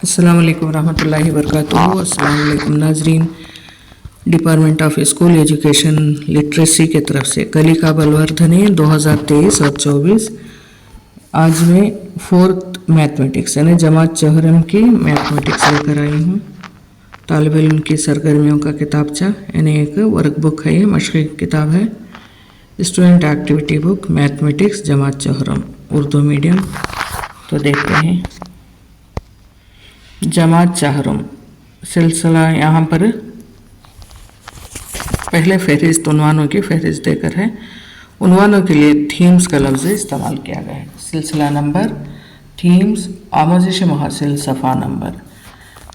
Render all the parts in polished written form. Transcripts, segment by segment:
अस्सलाम वालेकुम रहमतुल्लाहि वबरकातुहू। अस्सलाम वालेकुम नाजरीन। Department of school education literacy की तरफ से कलिका बलवर्धनी 2023 और 24 आज मैं फोर्थ मैथमेटिक्स यानी जमात चहरम की मैथमेटिक्स लेकर आई हूँ। तालिब इल्म की सरगर्मियों का किताबचा यानी एक वर्कबुक है, ये मशक़ी किताब है। स्टूडेंट एक्टिविटी बुक मैथमेटिक्स जमात चहरम उर्दू मीडियम। तो देखते हैं जमात चहरम सिलसिला। यहाँ पर पहले फहरिस्त उन्वानों की फहरिस्त देकर है। उन्वानों के लिए थीम्स का लफ्ज़ इस्तेमाल किया गया है। सिलसिला नंबर, थीम्स, आमोज़िश महासिल, सफ़ा नंबर।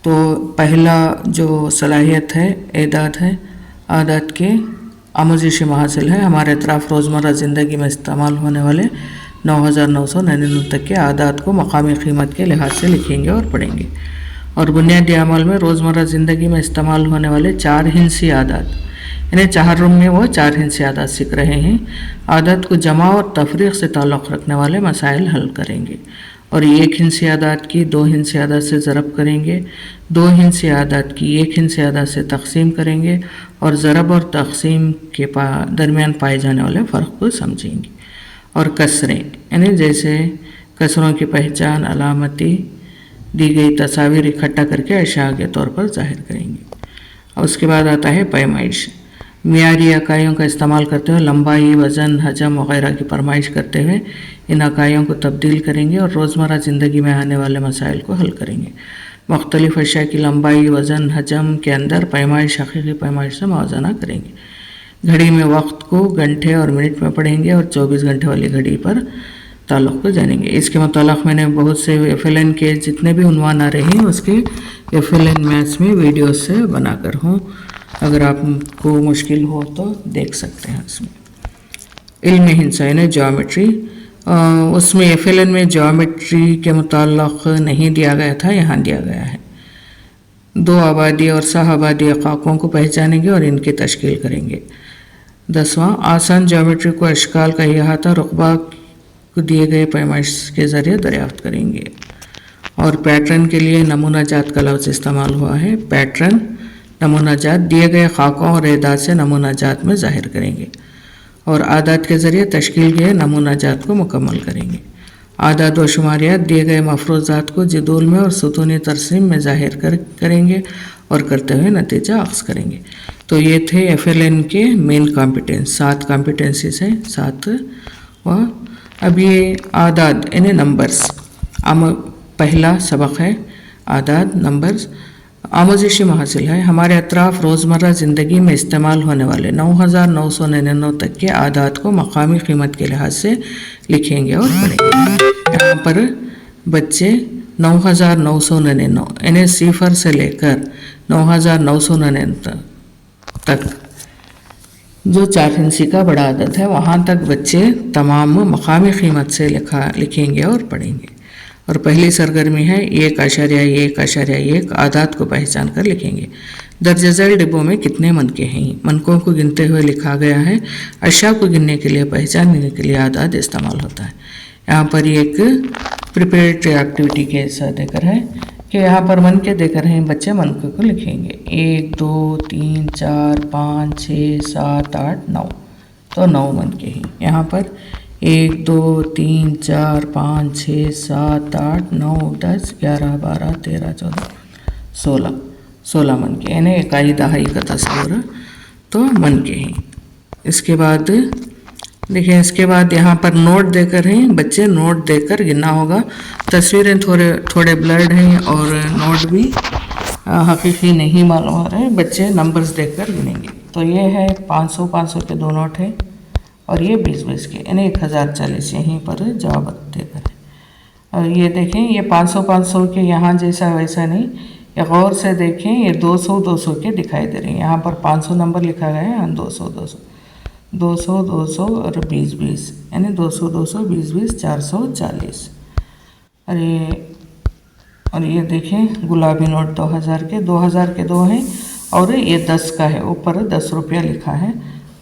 तो पहला जो सलाहियत है एदाद है, आदात के आमोज़िश महासिल है। हमारे अतराफ़ रोज़मर्रा ज़िंदगी में इस्तेमाल होने वाले 9999 तक के आदात को मकामी क़ीमत के लिहाज से लिखेंगे और पढ़ेंगे। और बुनियादी अमल में रोज़मर्रा ज़िंदगी में इस्तेमाल होने वाले 4 हिंसी आदात यानी चहर्रुम में वो 4 हिंसी आदात सीख रहे हैं। आदात को जमा और तफरीक़ से ताल्लुक़ रखने वाले मसाइल हल करेंगे। और एक हिंसी आदात की 2 हिंसी आदात से ज़रब करेंगे, 2 हिंसी आदात की 1 हिंसी आदात से तक़सीम करेंगे और ज़रब और तक़सीम के दरमियान पाए जाने वाले फ़र्क को समझेंगे। और कसरें यानी जैसे कसरों की पहचान, अलामती, दी गई तस्वीर इकट्ठा करके अशिया के तौर पर ज़ाहिर करेंगे। और उसके बाद आता है पैमाइश। मियारी इकाइयों का इस्तेमाल करते हुए लंबाई, वज़न, हजम वगैरह की फरमाइश करते हुए इन इकाइयों को तब्दील करेंगे और रोज़मर्रा ज़िंदगी में आने वाले मसाइल को हल करेंगे। मुख्तलिफ़ अशिया की लंबाई, वज़न, हजम के अंदर पैमाइश हकीकी पैमाइश से मुआवजा करेंगे। घड़ी में वक्त को घंटे और मिनट में पढ़ेंगे और 24 घंटे वाली घड़ी पर ताल्लुक़ को जानेंगे। इसके मुताल्लिक़ मैंने बहुत से FLN के जितने भी उन्वान आ रहे हैं उसके FLN मैथ्स में वीडियो से बनाकर हूँ। अगर आपको मुश्किल हो तो देख सकते हैं। उसमें इल्म हिंसा यानी ज्योमेट्री, उसमें FLN में ज्योमेट्री के मुताल्लिक़ नहीं दिया गया था, यहाँ दिया गया है। 2 आबादी और सह आबादी अक़ाक़ों को पहचानेंगे और इनकी तश्कील करेंगे। 10वां आसान ज्योमेट्री को अशकाल का अहाता रुक़बा को दिए गए पैमाइश के ज़रिए दरियाफ्त करेंगे। और पैटर्न के लिए नमूना जात का लफ्ज़ इस्तेमाल हुआ है। पैटर्न नमूना जात दिए गए खाकों और एदाद से नमूना जात में ज़ाहिर करेंगे और आदात के ज़रिए तश्कील किए नमूना जात को मुकम्मल करेंगे। आदात व शुमारियात दिए गए मफरूज़ात को जदूल में और सुतूनी तरसीम में ज़ाहिर करेंगे और करते हुए नतीजा अख्ज़ करेंगे। तो ये थे FLN के मेन कॉम्पिटेंस। 7 कॉम्पिटेंसीज हैं, 7 व अब ये आदाद यानी नंबर्स। पहला सबक है आदाद नंबर्स। आमोज़िशी महासिल है। हमारे अतराफ़ रोज़मर्रा ज़िंदगी में इस्तेमाल होने वाले 9999 तक के आदात को मकामी क़ीमत के लिहाज से लिखेंगे और पढ़ेंगे। यहाँ पर बच्चे 9999 यानी 0 से लेकर 9999 तक जो 4 हिंसी का बड़ा आदत है वहाँ तक बच्चे तमाम मकामी क़ीमत से लिखेंगे और पढ़ेंगे। और पहली सरगर्मी है 1.1.1 आदात को पहचान कर लिखेंगे। दर्ज झैल डिब्बों में कितने मनके हैं, मनकों को गिनते हुए लिखा गया है। अशिया को गिनने के लिए, पहचानने के लिए आदात इस्तेमाल होता है। यहाँ पर एक प्रिपरेटरी एक्टिविटी के साथ देकर है कि यहाँ पर मनके देकर हैं, बच्चे मनके को लिखेंगे 1 2 3 4 5 6 7 8 9। तो 9 मनके हैं। यहाँ पर 1 2 3 4 5 6 7 8 9 10 11 12 13 14 16 मनके यानी इकाई दहाई का तस्वीर तो मनके हैं। इसके बाद देखिए, इसके बाद यहाँ पर नोट देकर हैं, बच्चे नोट देकर गिनना होगा। तस्वीरें थोड़े ब्लर्ड हैं और नोट भी हकीकी नहीं मालूम हो रहे हैं। बच्चे नंबर्स देखकर गिनेंगे। तो ये है 500 के 2 नोट हैं और ये 20 के यानी 1040 यहीं पर जवाब देकर है। और ये देखें, ये 500 के यहाँ जैसा वैसा नहीं, ये गौर से देखें, ये 200 के दिखाई दे रहे हैं। यहाँ पर 500 नंबर लिखा गया है, 200 और 20 यानी 200 20 440। और ये देखें गुलाबी नोट 2000 के 2 हैं और ये 10 का है, ऊपर 10 रुपया लिखा है।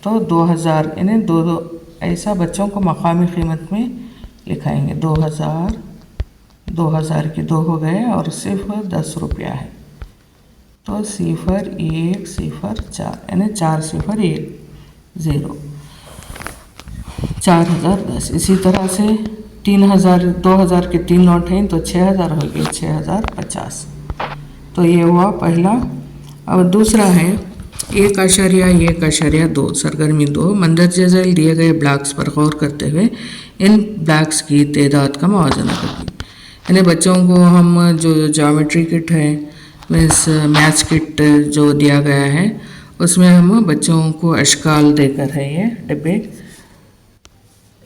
तो 2000 यानी 2 ऐसा बच्चों को मकामी क़ीमत में लिखाएंगे। 2000 2000 के 2 हो गए और सिर्फ 10 रुपया है, तो 0104 यानी 4010 4010। इसी तरह से 3000 2000 के 3 नोट हैं तो 6000 हो गए 6050। तो ये हुआ पहला। अब दूसरा है 1.1.2 सरगर्मी 2 मंदरजा झैल दिए गए ब्लॉक्स पर गौर करते हुए इन ब्लॉक्स की तादाद का मुआवजा करें। यानी बच्चों को हम जो ज्योमेट्री किट है मीन्स मैथ्स किट जो दिया गया है उसमें हम बच्चों को अशकाल देकर है, ये डिब्बे,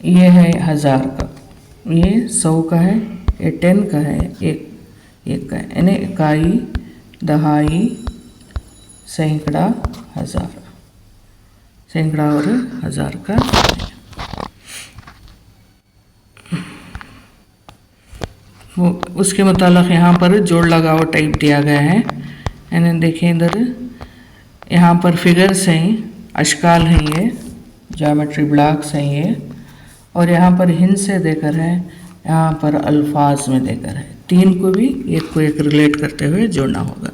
ये है 1000 का, ये 100 का है, ये 10 का है, एक का है, यानी इकाई, दहाई, सैकड़ा, हज़ार, सैकड़ा और हज़ार का। वो उसके मुताबिक यहाँ पर जोड़ लगाओ टाइप दिया गया है। यानी देखिए इधर यहाँ पर फिगर्स हैं, अशकाल हैं, ये ज्योमेट्री ब्लॉक्स हैं ये, और यहाँ पर हिंद से देकर है, यहाँ पर अल्फाज में देकर है। तीन को भी एक को एक रिलेट करते हुए जोड़ना होगा।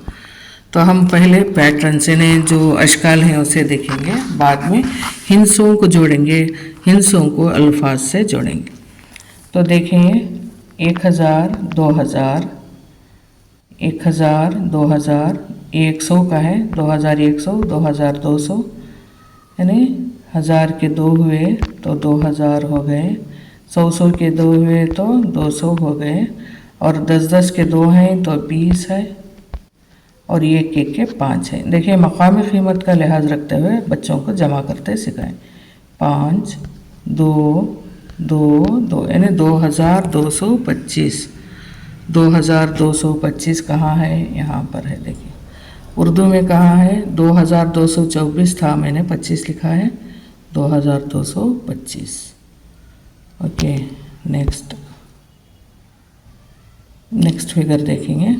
तो हम पहले पैटर्न से ने जो अशकाल हैं उसे देखेंगे, बाद में हिंसों को जोड़ेंगे, हिंसों को अल्फाज से जोड़ेंगे। तो देखेंगे 1000 2000 1000 2000, 100 का है 2100 2200, यानी 1000 के 2 हुए तो 2000 हो गए, 100 के 2 हुए तो 200 हो गए, और 10 के 2 हैं तो 20 है, और ये के 5 है। देखिए मकामी कीमत का लिहाज रखते हुए बच्चों को जमा करते सिखाएं। 5 2 2 2 यानी 2225। 2225 कहाँ है? यहाँ पर है। देखिए उर्दू में कहाँ है? 2224 था, मैंने 25 लिखा है, 2225। ओके, नेक्स्ट फिगर देखेंगे।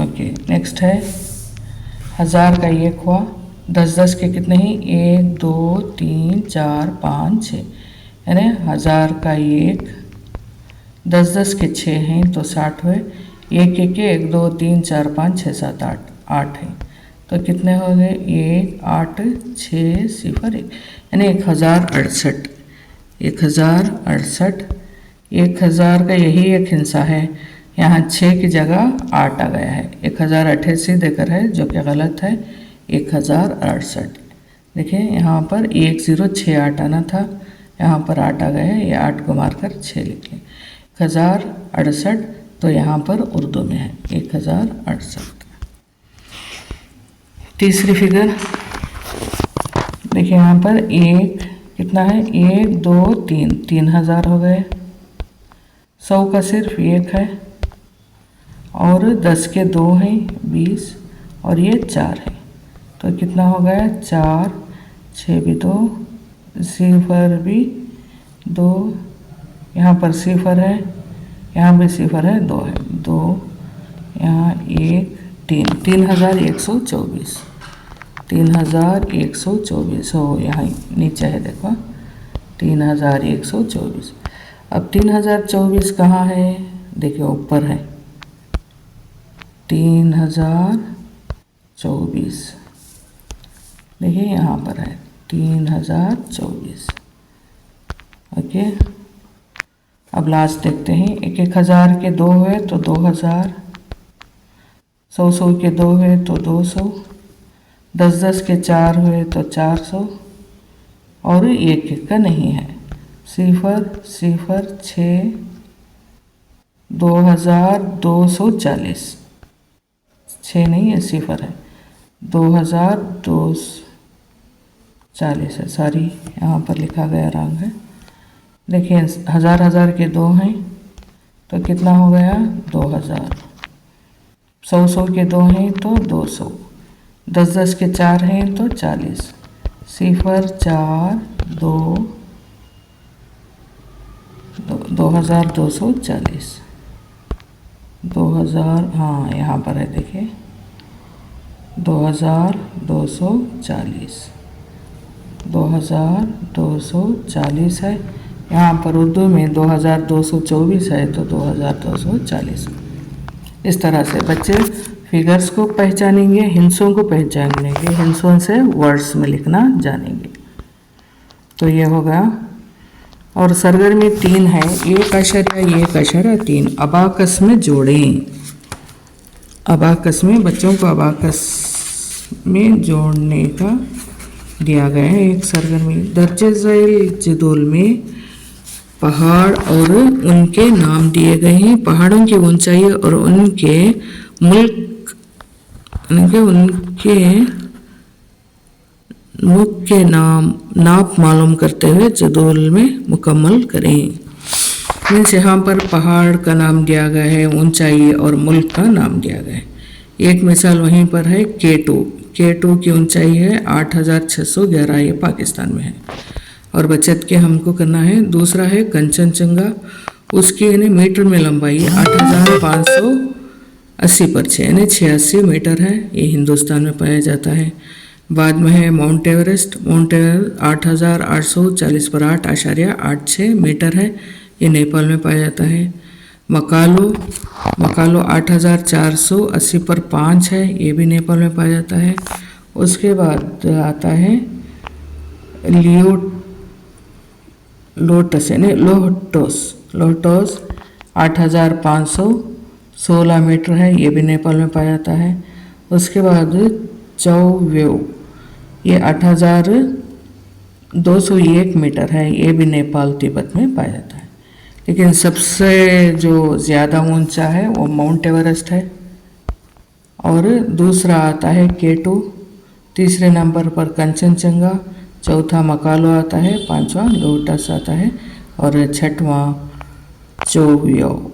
ओके, नेक्स्ट है 1000 का 1 हुआ, 10 के कितने हैं? 1 2 3 4 5 6, यानी 1000 का 1, 10 के 6 हैं तो 60 हुए, 1 के 1 2 3 4 5 6 7 8 है, तो कितने हो गए? 1 8 6 0 1, यानी 1068। 1068, 1000 का यही एक हिस्सा है, यहाँ 6 की जगह 8 आ गया है, 1088 देकर है जो कि गलत है, 1068। देखिए यहाँ पर 1068 आना था, यहाँ पर 8 आ गया है, ये 8 को मारकर 6 लिखें। 1068 तो यहाँ पर उर्दू में है 1068। तीसरी फिगर देखिए, यहाँ पर 1 कितना है? 1 2 3, 3000 हो गए, 100 का सिर्फ 1 है, और 10 के 2 हैं 20, और ये 4 है, तो कितना हो गया? 4 6 भी 2, 0 भी 2, यहाँ पर 0 है, यहाँ भी 0 है, 2 है, 2 यहाँ 1 3, 3124, 3124 हो, यहाँ नीचे है देखो 3124। अब 3024 कहाँ है? देखिए ऊपर है 3024, देखिए यहाँ पर है 3024। ओके, अब लास्ट देखते हैं। 1000 के 2 हुए तो 2000, 100 के 2 हुए तो 200, 10 के 4 हुए तो 400, और 1 का नहीं है, 0 0 6 2240, 6 नहीं है, 0 है, 2240 है, सॉरी यहाँ पर लिखा गया रंग है। देखिए 1000 के 2 हैं तो कितना हो गया? 2000, 100 के 2 हैं तो 200, 10 के 4 हैं तो 40, 0 4 2 2240, 2000, हाँ यहाँ पर है, देखिए 2240, 2240 है, यहाँ पर उर्दू में 2224 है तो 2240। इस तरह से बच्चे फिगर्स को पहचानेंगे, हिंसों को पहचानेंगे, हिंसों से वर्ड्स में लिखना जानेंगे। तो ये होगा। और सरगर्मी 3 है, 1.1.3 अबाकस में जोड़ें। अबाकस में बच्चों को अबाकस में जोड़ने का दिया गया है एक सरगर्मी। दर्जे झैल जदोल में पहाड़ और उनके नाम दिए गए हैं। पहाड़ों की ऊंचाई और उनके मुल्क के नाप मालूम करते हुए जदोल में मुकम्मल करें। मीन्स यहाँ पर पहाड़ का नाम दिया गया है, ऊंचाई और मुल्क का नाम दिया गया है। एक मिसाल वहीं पर है K2 की ऊंचाई है 8611, ये पाकिस्तान में है और बचत के हमको करना है। दूसरा है कंचनजंगा, उसकी यानी मीटर में लंबाई 8580 पर 6 यानी 86 मीटर है, ये हिंदुस्तान में पाया जाता है। बाद में है माउंट एवरेस्ट 8840 पर 8.86 मीटर है, ये नेपाल में पाया जाता है। मकालो 8480 पर 5 है, ये भी नेपाल में पाया जाता है। उसके बाद आता है लोटस 8516 मीटर है, ये भी नेपाल में पाया जाता है। उसके बाद चौवेव, ये 8201 मीटर है, ये भी नेपाल तिब्बत में पाया जाता है। लेकिन सबसे जो ज़्यादा ऊंचा है वो माउंट एवरेस्ट है। और दूसरा आता है K2, तीसरे नंबर पर कंचनजंगा, चौथा मकालो आता है, पांचवा लोटस आता है और छठवां चौवेव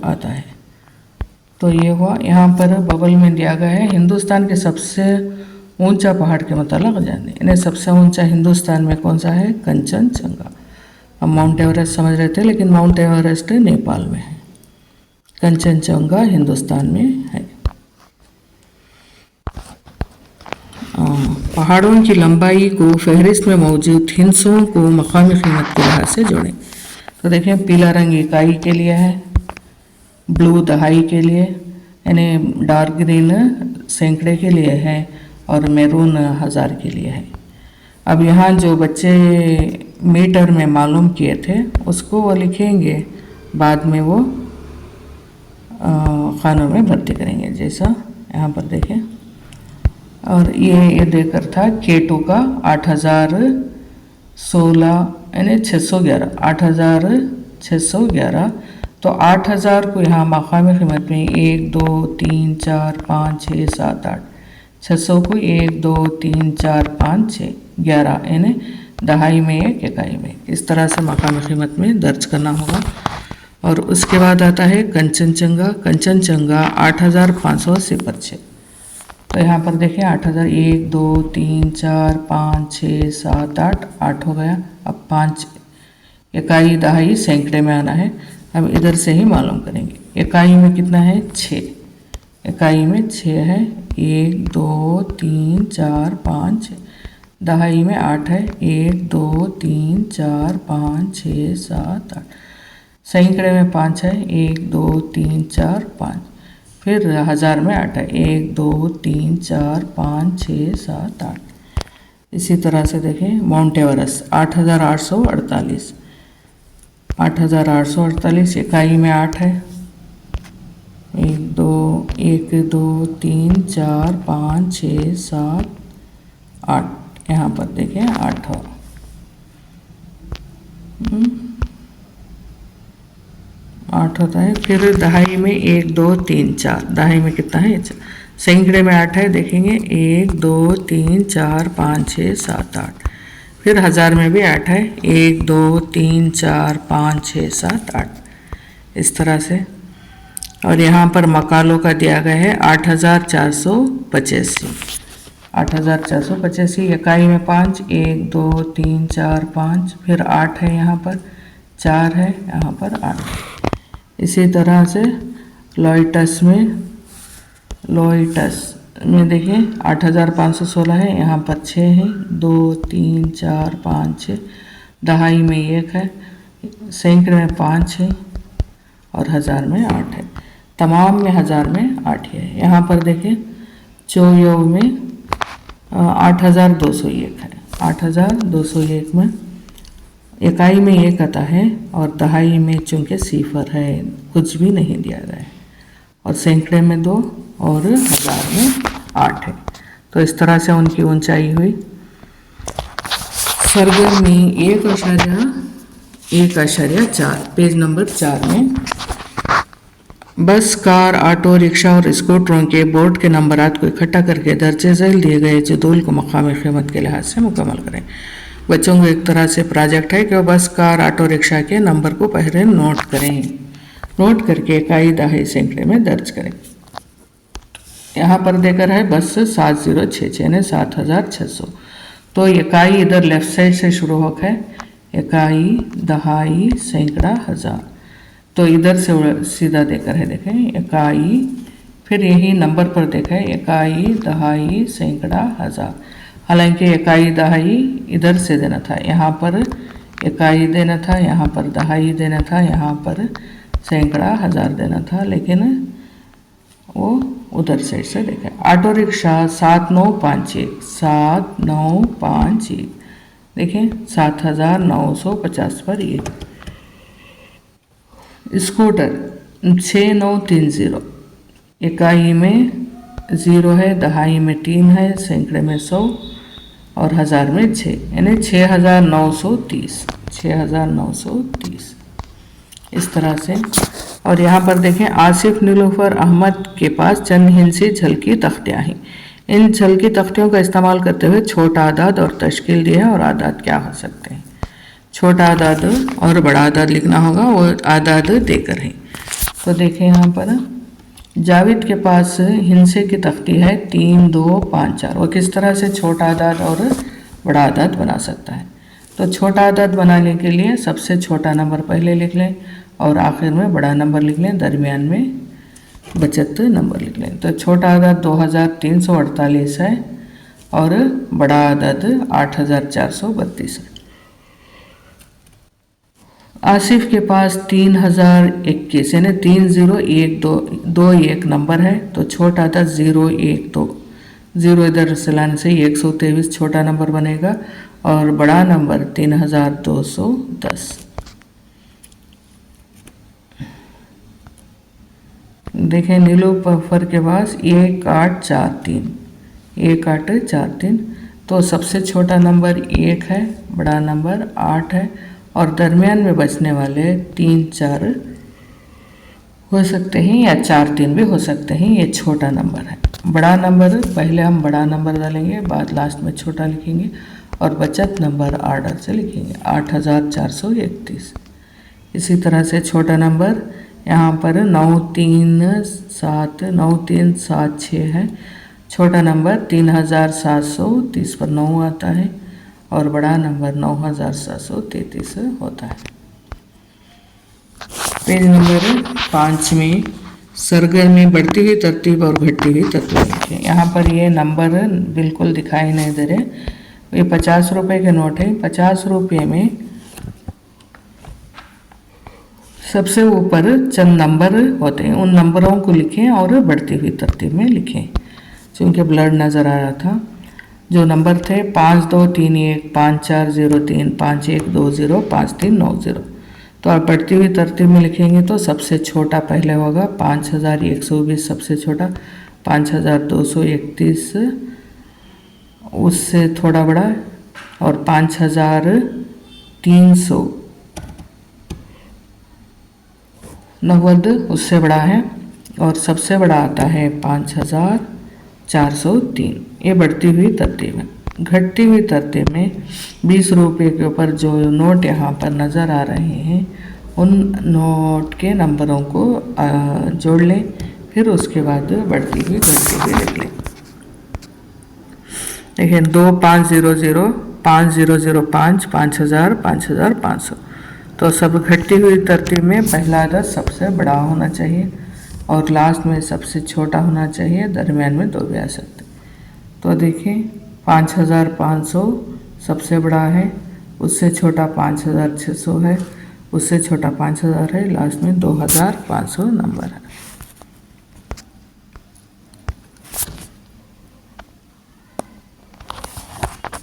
आता है। तो ये हुआ। यहाँ पर बबल में दिया गया है हिंदुस्तान के सबसे ऊंचा पहाड़ के मतलब जाने। इन्हें सबसे ऊंचा हिंदुस्तान में कौन सा है? कंचनजंगा। हम माउंट एवरेस्ट समझ रहे थे लेकिन माउंट एवरेस्ट नेपाल में है, कंचनजंगा हिंदुस्तान में है। पहाड़ों की लंबाई को फहरिस्त में मौजूद हिंसों को मकामी कीमत के लिहाज से जोड़ें। तो देखें, पीला रंग इकाई के लिए है, ब्लू दहाई के लिए, यानी डार्क ग्रीन सैकड़े के लिए है और मैरून 1000 के लिए है। अब यहाँ जो बच्चे मीटर में मालूम किए थे उसको वो लिखेंगे, बाद में वो खानों में भर्ती करेंगे, जैसा यहाँ पर देखें। और ये देकर था K2 का 8016 यानी 611, 8611। तो 8000 को यहाँ मकामी कीमत में 1 2 3 4 5 6 7 8, 600 को 1 2 3 4 5 6 11 यानी दहाई में 1 इकाई में, इस तरह से मकामी कीमत में दर्ज करना होगा। और उसके बाद आता है कंचनजंगा 8580 पर 6। तो यहाँ पर देखें 8000, 1 2 3 4 5 6 7 8, 8 हो गया। अब 5 इकाई दहाई सैकड़े में आना है, अब इधर से ही मालूम करेंगे। इकाई में कितना है? 6, इकाई में 6 है, 1 2 3 4 5 6। दहाई में 8 है, 1 2 3 4 5 6 7 8। सैकड़े में 5 है, 1 2 3 4 5। फिर 1000 में 8 है, 1 2 3 4 5 6 7 8। इसी तरह से देखें माउंट एवरेस्ट 8848, 8848 इकाई में 8 है, 1 2 3 4 5 6 7 8। यहाँ पर देखें 8 हो। 8 होता है। फिर दहाई में 1 2 3 4, दहाई में कितना है? सैकड़े में 8 है, देखेंगे 1 2 3 4 5 6 7 8। फिर 1000 में भी 8 है, 1 2 3 4 5 6 7 8, इस तरह से। और यहाँ पर मकालों का दिया गया है 8485, 8485 इकाई में 5, 1 2 3 4 5। फिर 8 है, यहाँ पर 4 है, यहाँ पर 8। इसी तरह से लोटस में में देखिए 8,516 है, यहाँ पर 6 है, 2 3 4 5 6, दहाई में 1 है, सैकड़े में 5 है और हज़ार में 8 है। तमाम में हज़ार में 8 है। यहाँ पर देखिए चौयोग में 8,201 है। 8,201 में इकाई में 1 आता है और दहाई में चूँकि सिफर है कुछ भी नहीं दिया गया है, और सैकड़े में 2 और हज़ार में 8 है। तो इस तरह से उनकी ऊंचाई हुई। सरगर्मी 1.4 पेज नंबर 4 में बस, कार, ऑटो रिक्शा और स्कूटरों के बोर्ड के नंबरात को इकट्ठा करके दर्जे झेल दिए गए जदूल को मकामी कीमत के लिहाज से मुकम्मल करें। बच्चों को एक तरह से प्रोजेक्ट है कि वो बस, कार, ऑटो रिक्शा के नंबर को पहले नोट करें, नोट करके इकाई, दहाई, सैकड़े में दर्ज करें। यहाँ पर देकर है बस 7066 यानी 7,600। तो इकाई इधर लेफ्ट साइड से शुरू होकर है, इकाई, दहाई, सैकड़ा, हज़ार। तो इधर से सीधा देकर है, देखें इकाई, फिर यही नंबर पर देखा है इकाई, दहाई, सैकड़ा, हज़ार। हालांकि इकाई, दहाई इधर से देना था, यहाँ पर इकाई देना था, यहाँ पर दहाई देना था, यहाँ पर सैकड़ा, हज़ार देना था, लेकिन वो उधर साइड से देखा। ऑटो रिक्शा 7,951 देखें 7,950 पर 1। स्कूटर 6,930 इकाई में 0 है, दहाई में 3 है, सैकड़े में 100 और हज़ार में 6 यानी 6,930 6,930 इस तरह से। और यहाँ पर देखें आसिफ नीलूफर अहमद के पास चंद हिंसी झलकी तख्तियाँ हैं। इन झलकी तख्तियों का इस्तेमाल करते हुए छोटा आदाद और तश्कील दिए और आदाद क्या हो सकते हैं। छोटा आदाद और बड़ा आदाद लिखना होगा, वो आदाद देकर है। तो देखें यहाँ पर जावेद के पास हिंसे की तख्ती है 3 2 5 4। वो किस तरह से छोटा आदाद और बड़ा आदाद बना सकता है। तो छोटा आदाद बनाने के लिए सबसे छोटा नंबर पहले लिख लें और आखिर में बड़ा नंबर लिख लें, दरमियान में बचत नंबर लिख लें। तो छोटा आदाद 2,348 है और बड़ा आदाद 8,432 है। आसिफ के पास 3,021 यानी 301221 नंबर है। तो छोटा आदाद 012, 0 इधर से लाने से 123 छोटा नंबर बनेगा और बड़ा नंबर 3,210। देखें नीलूफर के पास 1843 तो सबसे छोटा नंबर 1 है, बड़ा नंबर 8 है और दरमियान में बचने वाले 3 4 हो सकते हैं या 4 3 भी हो सकते हैं। ये छोटा नंबर है। बड़ा नंबर पहले हम बड़ा नंबर डालेंगे, बाद लास्ट में छोटा लिखेंगे और बचत नंबर ऑर्डर से लिखेंगे 8,431। इसी तरह से छोटा नंबर यहाँ पर 9376 है। छोटा नंबर 3,730 पर 9 आता है और बड़ा नंबर 9,733 होता है। पेज नंबर 5 में सरगर्मी बढ़ती हुई तरतीब और घटती हुई तरतीब लिखें। यहाँ पर ये नंबर बिल्कुल दिखाई नहीं दे रहे। ये 50 रुपये के नोट है। 50 रुपये में सबसे ऊपर चंद नंबर होते हैं, उन नंबरों को लिखें और बढ़ती हुई तरतीब में लिखें। चूँकि ब्लड नज़र आ रहा था, जो नंबर थे 5231 5403 5120 5390। तो आप बढ़ती हुई तरतीब में लिखेंगे तो सबसे छोटा पहले होगा 5,120 सबसे छोटा, 5,231 उससे थोड़ा बड़ा और 5,390 उससे बड़ा है और सबसे बड़ा आता है 5,403। ये बढ़ती हुई तरतीब है। घटती हुई तरतीब में 20 रुपये के ऊपर जो नोट यहाँ पर नज़र आ रहे हैं उन नोट के नंबरों को जोड़ लें, फिर उसके बाद बढ़ती हुई घटती हुई लिख लें। देखिए 2500 5005 5000 5500। तो सब घटती हुई तरतीब में पहला आदद सबसे बड़ा होना चाहिए और लास्ट में सबसे छोटा होना चाहिए, दरमियान में 2 भी आ सकते। तो देखिए 5500 सबसे बड़ा है, उससे छोटा 5600 है, उससे छोटा 5000 है, लास्ट में 2500 नंबर है।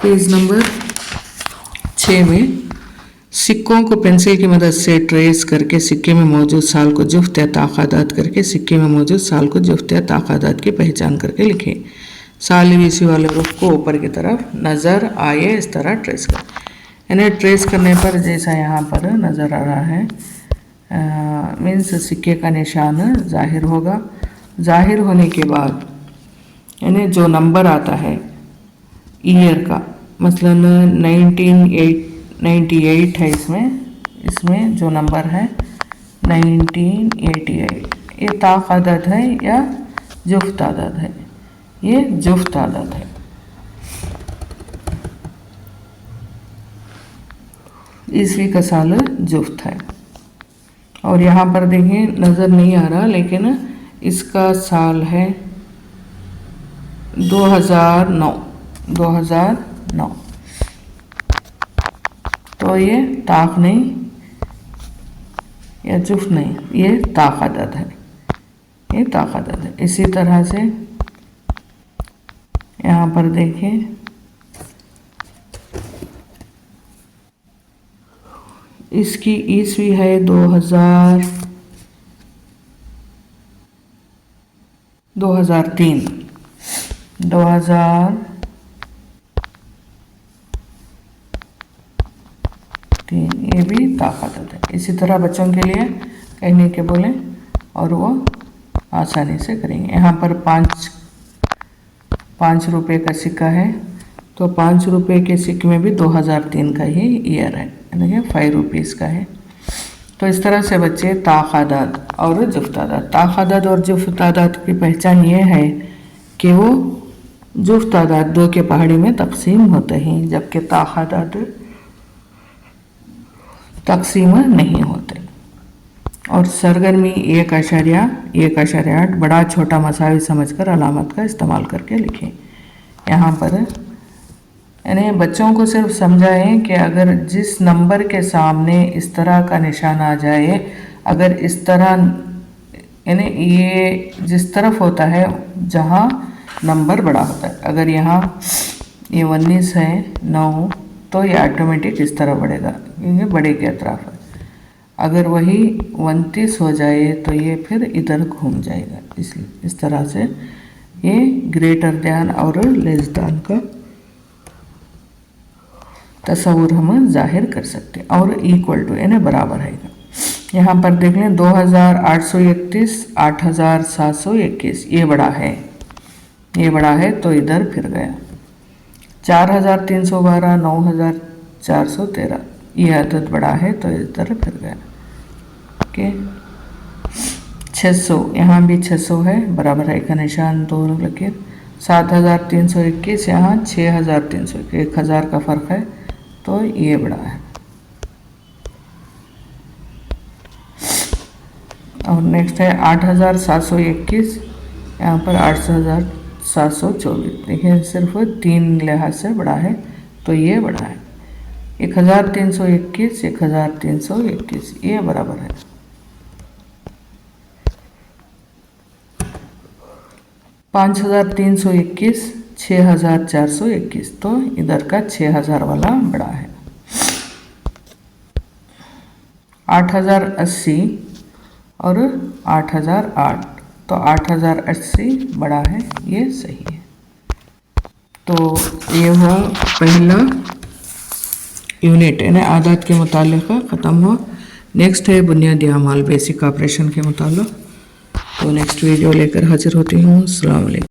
पेज नंबर 6 में सिक्कों को पेंसिल की मदद से ट्रेस करके सिक्के में मौजूद साल को जुफ्त या ताक़ादात करके सिक्के में मौजूद साल को जुफ्त या ताक़ादात की पहचान करके लिखें। साल वीसी वाले रुख को ऊपर की तरफ नज़र आए इस तरह ट्रेस कर, इन्हें ट्रेस करने पर जैसा यहाँ पर नज़र आ रहा है मीन्स सिक्के का निशान ज़ाहिर होगा। ज़ाहिर होने के बाद इन्हें जो नंबर आता है ईयर का, मसलन 1998 है, इसमें जो नंबर है 1988, ये ताक़ादात है या जुफ्त तादाद है? ये जुफ्त तादाद है। ईस्वी का साल जुफ्त है। और यहाँ पर देखिए नज़र नहीं आ रहा, लेकिन इसका साल है 2009। तो ये ताक नहीं या जुफ्त नहीं, ये ताक़ादात है, ये ताक़ादात है। इसी तरह से यहाँ पर देखिए इसकी ईस्वी है 2003। ये भी ताक़ादात है। इसी तरह बच्चों के लिए कहने के बोले और वो आसानी से करेंगे। यहाँ पर 5 रुपये का सिक्का है, तो 5 रुपये के सिक्के में भी 2003 का ही ईयर है, देखिए 5 रुपीज़ का है। तो इस तरह से बच्चे ताक़ादात और जुफ्त तादाद, ताक़ादात और जुफ्त तादाद की पहचान ये है कि वो जुफ्त तादाद 2 के पहाड़ी में तकसीम होते हैं, जबकि ताक़ादात तकसीम नहीं होते। और सरगर्मी 1.8 बड़ा छोटा मसावी समझकर अलामत का इस्तेमाल करके लिखें। यहाँ पर यानी बच्चों को सिर्फ समझाएं कि अगर जिस नंबर के सामने इस तरह का निशान आ जाए, अगर इस तरह यानी ये जिस तरफ होता है जहाँ नंबर बड़ा होता है, अगर यहाँ ये 19 है 9, तो ये ऑटोमेटिक इस तरह बढ़ेगा क्योंकि बड़े के अतराफ है। अगर वही 29 हो जाए तो ये फिर इधर घूम जाएगा। इसलिए इस तरह से ये ग्रेटर दैन और लेस दैन का तस्वुर हम जाहिर कर सकते हैं। और इक्वल टू यानी बराबर है। यहाँ पर देख लें 2831, 8721, ये बड़ा है तो इधर फिर गया। 4312, 9413, ये अदद बड़ा है तो इधर फिर गया। ओके 600, यहाँ भी 600 है, बराबर है का निशान 2 लकीर। 7321, यहाँ 6321, 1000 का फ़र्क है तो ये बड़ा है। और नेक्स्ट है 8721, यहाँ पर 8724, देखिए सिर्फ 3 लिहाज से बड़ा है तो ये बड़ा है। 1321, 1321, ये बराबर है। पाँच 5321, 6421, तो इधर का 6000 वाला बड़ा है। 8080 और 8008, तो 8080 बड़ा है, ये सही है। तो ये हुआ पहला यूनिट यानी आदात के मुतालिक ख़त्म हुआ। नेक्स्ट है बुनियादी अमाल बेसिक ऑपरेशन के मुतालिक। तो नेक्स्ट वीडियो लेकर हाजिर होती हूँ। अस्सलाम वालेकुम।